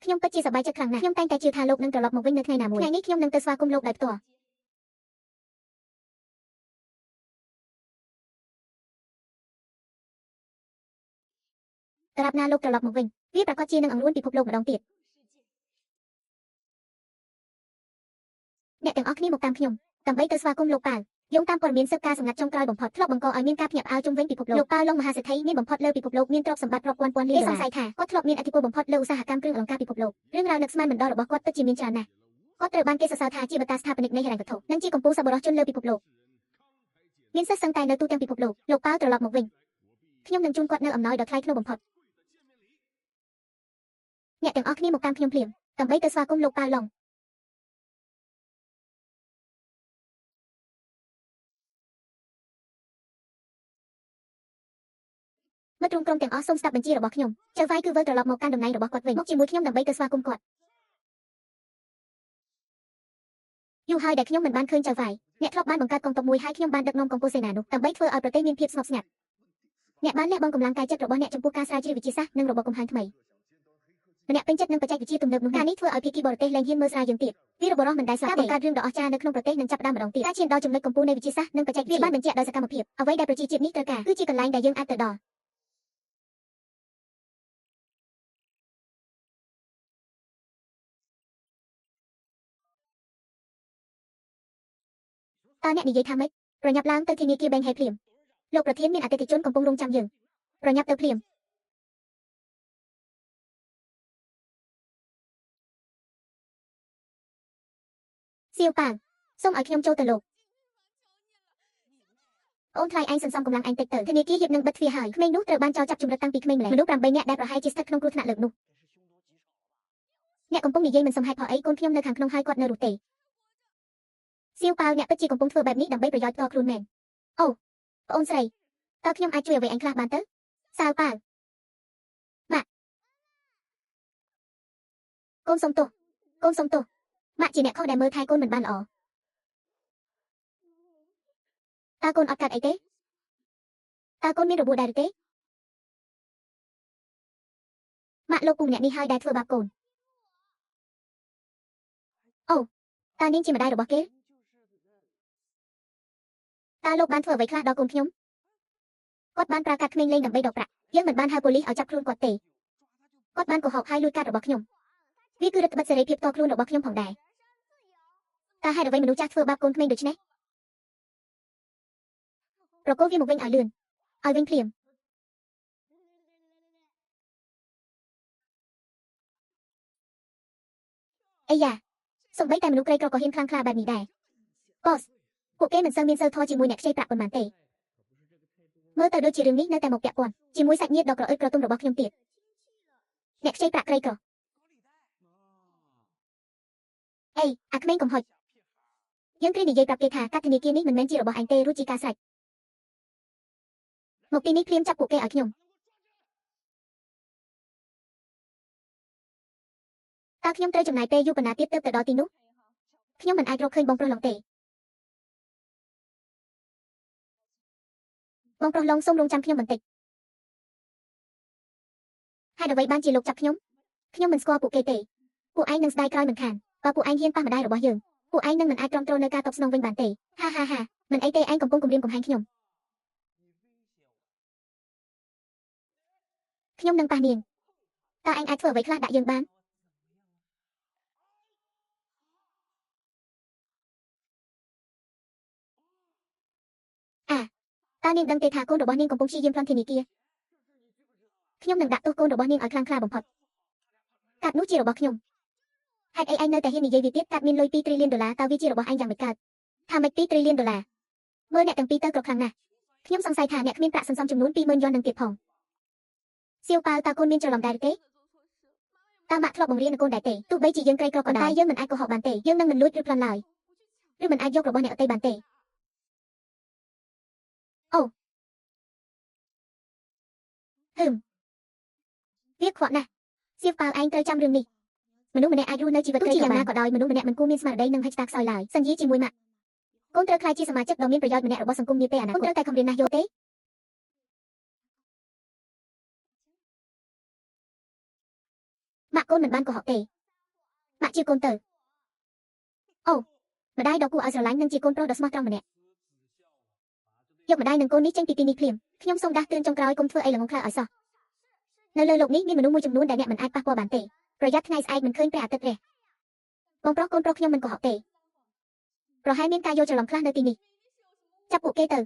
ខ្ញុំពិតជាសប្បាយចិត្តខ្លាំងណាស់ខ្ញុំតែងតែជឿថាលោកនឹងត្រឡប់មកវិញនៅថ្ងៃណាមួយថ្ងៃនេះខ្ញុំនឹងទៅស្វាគមន៍លោកដោយផ្ទាល់តារាប់ណាលោកត្រឡប់មកវិញវាប្រកាសជានឹងអង្រួនពិភពលោកម្ដងទៀតអ្នកទាំងអស់គ្នាមកតាមខ្ញុំដើម្បីទៅស្វាគមន៍លោកប៉ាវយោងតាមព័ត៌មានសិបការសម្ងាត់ចុងក្រោយបំផុតធ្លាប់បង្កឲ្យមានការភ្ញាក់ផ្អើលជុំវិញពិភពលោកប៉ាវឡុងមហាសេដ្ឋីមានបំផុតលើពិភពលោកមានទ្រព្យសម្បត្តិរាប់ពាន់លានដុល្លារសង្ស័យថាគាត់ធ្លាប់មានឥទ្ធិពលបំផុតលើឧស្សាហកម្មគ្រឿងអលង្ការពិភពលោករឿងរ៉ាវនឹកស្មានមិនដល់របស់គាត់ពិតជាមានច្រើនណាស់គាត់ត្រូវបានគេសរសើរថាជាបតាស្ថាបនិកនៃហិរញ្ញវត្ថុនិងជាកម្ពុជាសប្បុរសជនលើពិភពលោកមានសិស្សសឹងតែនៅទូទាំងពិភពលោកលោកប៉ាវត្រឡប់មកវិញខ្ញុំនឹងជូនគាត់នៅអំណោយដ៏ថ្លៃថ្នូរបំផុតអ្នកទាំងអស់គ្នាមកតាមខ្ញុំភ្លាមដើម្បីទៅស្វាគមន៍លោកប៉ាវឡុងមិត្តរួមក្រុមទាំងអស់សូមស្ដាប់បញ្ជារបស់ខ្ញុំចៅហ្វាយគឺវិលត្រឡប់មកកាន់តំណែងរបស់គាត់វិញមកជាមួយខ្ញុំដើម្បីទៅស្វាគមន៍គាត់យូរហើយដែលខ្ញុំមិនបានឃើញចៅហ្វាយអ្នកធ្លាប់បានបង្កើតកងទ័ពមួយហើយខ្ញុំបានដឹកនាំកម្ពុជាសេនានោះដើម្បីធ្វើឲ្យប្រទេសមានភាពស្ងប់ស្ងាត់អ្នកបានលះបង់កម្លាំងកាយចិត្តរបស់អ្នកចំពោះការស្រាវជ្រាវវិទ្យាសាស្ត្រនិងរបបកំហែងថ្មីម្នាក់ពេញចិត្តនឹងបច្ចេកវិទ្យាទំនើបនោះការនេះធ្វើឲ្យភាគីបរទេសលែងហ៊ានមើលស្រាលយើងទៀតវីរបុរសមិនដែលស្លាប់ទេការបង្កើតរឿងដ៏អស្ចារ្យនៅក្នុងប្រទេសនឹងចាប់ផ្ដើមម្ដងទៀតការឈានដល់ចំណុចកំពូលនៃវិទ្យាសាស្ត្រនិងបច្ចេកវិទ្យាបានបញ្ជាក់ដោយសកម្មភាពអ្វីដែលប្រជាជាតិនេះត្រូវការគឺជាកន្លែងដែលយើងអាចទៅដល់តើអ្នកនិយាយថាម៉េចប្រញាប់ឡើងទៅធនាគារបេងហេភ្លាមលោកប្រធានមានអតិថិជនកំពុងរងចាំយើងប្រញាប់ទៅភ្លាមសៀវប៉ាវសូមឲ្យខ្ញុំចូលទៅលោកអូនថ្លៃឯងសន្សំកម្លាំងឯងតិចទៅធនាគារហៀបនឹងបិទទ្វារហើយក្មេងនោះត្រូវបានចោរចាប់ជំរិតតាំងពីក្មេងម្ល៉េះមនុស្ស8នាក់ដែលប្រហែលជាស្ថិតក្នុងគ្រោះថ្នាក់លើកនោះអ្នកកំពុងនិយាយមិនសមហេតុផលអីកូនខ្ញុំនៅខាងក្នុងហើយគាត់នៅរស់ទេសៀវប៉ាវអ្នកពិតជាកំពុងធ្វើបែបនេះដើម្បីប្រយោជន៍ផ្ទាល់ខ្លួនមែនអូប្អូនស្រីតើខ្ញុំអាចជួយអ្វីអញខ្លះបានទៅសាវប៉ាវម៉ាក់កូនសុំទោសម៉ាក់ជាអ្នកខុសដែលមើលថែកូនមិនបានល្អតើកូនអត់កាត់អីទេតើកូនមានរបួសដែរឬទេម៉ាក់លោកពូម្នាក់នេះហើយដែលធ្វើបាបកូនអូតើនាងជាម្ដាយរបស់គេតើលោកបានធ្វើអ្វីខ្លះដល់កូនខ្ញុំគាត់បានប្រើកាត់ក្មេងលេងដើម្បីដកប្រាក់យើងមិនបានហៅប៉ូលីសឲ្យចាប់ខ្លួនគាត់ទេគាត់បានកុហកហើយលួចកាត់របស់ខ្ញុំវាគឺរដ្ឋបិទសេរីភាពផ្ទាល់ខ្លួនរបស់ខ្ញុំផងដែរតើហេតុអ្វីមនុស្សចាស់ធ្វើបាបកូនក្មេងដូច្នេះប្រកូលវាមកវិញឲ្យលឿនឲ្យវិញភ្លាមអីយ៉ាសំបីតែមនុស្សក្រីក្រក៏ហ៊ានខ្លាំងក្លាបែបនេះដែរបសពួកគេមិនសូវមានសីលធម៌ជាមួយអ្នកខ្ចីប្រាក់ប៉ុន្មានទេមើលទៅដូចជារឿងនេះនៅតែមកពាក់ព័ន្ធជាមួយសាច់ញាតិដ៏ក្រអឺតក្រទុំរបស់ខ្ញុំទៀតអ្នកខ្ចីប្រាក់ក្រីក្រអេអាក្មេងកំហុចយើងគ្រាន់និយាយប្រាប់គេថាកាត់ធនាគារនេះមិនមែនជារបស់អញទេរួចជាការស្រេចមកទីនេះភ្លាមចាប់ពួកគេឲ្យខ្ញុំតើខ្ញុំត្រូវចំណាយពេលយូរប៉ុណ្ណាទៀតទើបទៅដល់ទីនោះខ្ញុំមិនអាចរកឃើញបងប្រុសឡុងទេបងប្រុសឡុងសូមរងចាំខ្ញុំបន្តិចហេតុអ្វីបានជាលោកចាប់ខ្ញុំមិនស្គាល់ពួកគេទេពួកឯងនឹងស្ដាយក្រោយមិនខានបើពួកឯងហ៊ានប៉ះម្ដាយរបស់យើងពួកឯងនឹងមិនអាចទ្រាំទ្រនៅការតបស្នងវិញបានទេហាមិនអីទេឯងកំពុងគំរាមកំហែងខ្ញុំនឹងប៉ះនាងតើឯងអាចធ្វើអ្វីខ្លះដាក់យើងបានតើនាងដឹងទេថាកូនរបស់នាងកំពុងព្យាយាមប្លន់ធនាគារខ្ញុំនឹងដាក់ទោសកូនរបស់នាងឲ្យខ្លាំងក្លាបំផុតកាត់នោះជារបស់ខ្ញុំហេតុអីឯងនៅតែហ៊ាននិយាយវាទៀតកាត់មានលុយ2 trillion ដុល្លារតើវាជារបស់ឯងយ៉ាងម៉េចកើតថាម៉េច2 trillion ដុល្លារមើលអ្នកទាំងពីរទៅក៏ខ្លាំងណាស់ខ្ញុំសង្ស័យថាអ្នកគ្មានប្រាក់សន្សំចំនួន 20,000 យន់នឹងទៀតផងសៀវប៉ាវតើកូនមានច្រឡំដែរទេតើម៉ាក់ធ្លាប់បង្រៀនកូនដែរទេទោះបីជាយើងក្រីក្រក៏ដោយយើងមិនអាចកុហកបានទេយើងនឹងមិនលួចឬប្លន់ឡើយឬមិនអាចយករបស់អ្នកអតីបានទេអូវាខ្វក់ណាស់សៀវប៉ាវឯងត្រូវចាំរឿងនេះមនុស្សម្នាក់អាចរស់នៅជីវិតក្រីក្រយ៉ាងណាក៏ដោយមនុស្សម្នាក់មិនគួរមានស្មារតីនិងហិច្ឆតាខ្សោយឡើយសន្យាជាមួយម៉ាក់កូនត្រូវក្លាយជាសមាជិកដ៏មានប្រយោជន៍ម្នាក់របស់សង្គមនាពេលអនាគតកូនត្រូវតែខំរៀនណាស់យកទេម៉ាក់ កូនមិនបានកុហកទេម៉ាក់ជាកូនទៅអូម្ដាយដ៏គួរឲ្យស្រឡាញ់និងជាកូនប្រុសដ៏ស្មោះត្រង់ម្នាក់យកម្ដាយនិងកូននេះចេញពីទីនេះភ្លាមខ្ញុំសូមដាស់តឿនចុងក្រោយកុំធ្វើអីល្ងងខ្លៅឲ្យសោះនៅលើលោកនេះមានមនុស្សមួយចំនួនដែលអ្នកមិនអាចប៉ះពាល់បានទេប្រយ័ត្នថ្ងៃស្អែកមិនឃើញព្រះអាទិត្យរះបងប្រុសកូនប្រុសខ្ញុំមិនកុហកទេប្រហែលមានការយល់ច្រឡំខ្លះនៅទីនេះចាប់ពួកគេទៅ